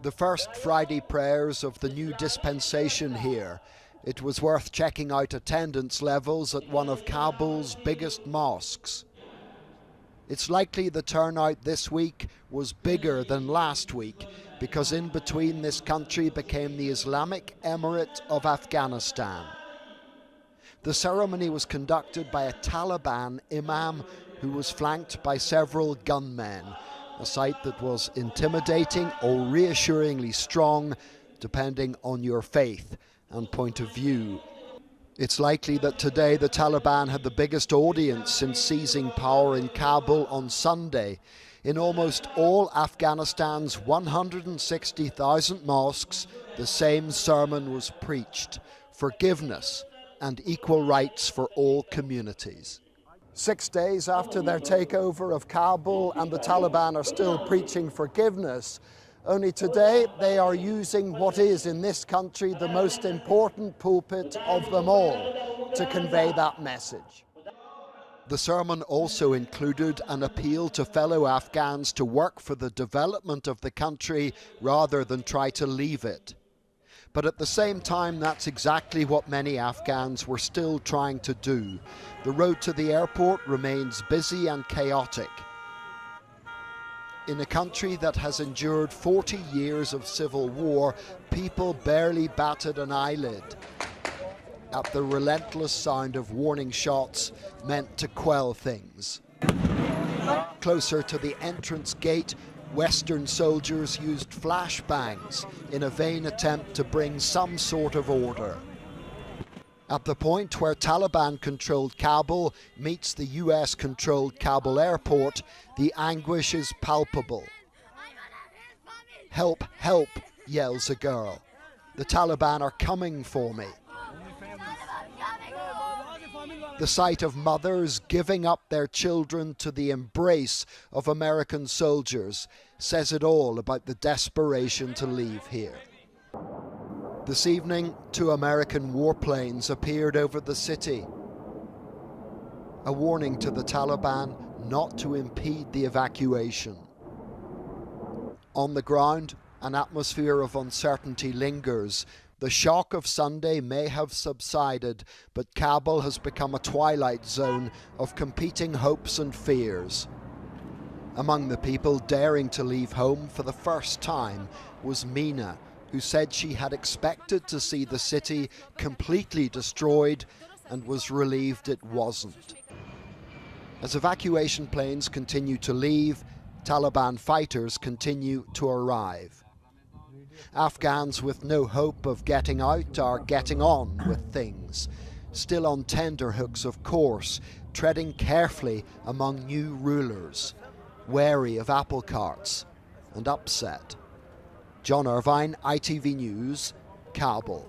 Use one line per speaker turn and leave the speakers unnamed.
The first Friday prayers of the new dispensation here. It was worth checking out attendance levels at one of Kabul's biggest mosques. It's likely the turnout this week was bigger than last week because in between this country became the Islamic Emirate of Afghanistan. The ceremony was conducted by a Taliban imam who was flanked by several gunmen, a sight that was intimidating or reassuringly strong, depending on your faith and point of view. It's likely that today the Taliban had the biggest audience since seizing power in Kabul on Sunday. In almost all Afghanistan's 160,000 mosques, the same sermon was preached: forgiveness and equal rights for all communities. 6 days after their takeover of Kabul and the Taliban are still preaching forgiveness, only today they are using what is in this country the most important pulpit of them all to convey that message. The sermon also included an appeal to fellow Afghans to work for the development of the country rather than try to leave it. But at the same time, that's exactly what many Afghans were still trying to do. The road to the airport remains busy and chaotic. In a country that has endured 40 years of civil war, people barely batted an eyelid at the relentless sound of warning shots meant to quell things. Closer to the entrance gate, Western soldiers used flashbangs in a vain attempt to bring some sort of order. At the point where Taliban-controlled Kabul meets the US-controlled Kabul Airport, the anguish is palpable. "Help, help," yells a girl. "The Taliban are coming for me." The sight of mothers giving up their children to the embrace of American soldiers says it all about the desperation to leave here. This evening, 2 American warplanes appeared over the city. A warning to the Taliban not to impede the evacuation. On the ground, an atmosphere of uncertainty lingers. The shock of Sunday may have subsided, but Kabul has become a twilight zone of competing hopes and fears. Among the people daring to leave home for the first time was Mina, who said she had expected to see the city completely destroyed and was relieved it wasn't. As evacuation planes continue to leave, Taliban fighters continue to arrive. Afghans with no hope of getting out are getting on with things, still on tenterhooks of course, treading carefully among new rulers, wary of apple carts and upset. John Irvine, ITV News, Kabul.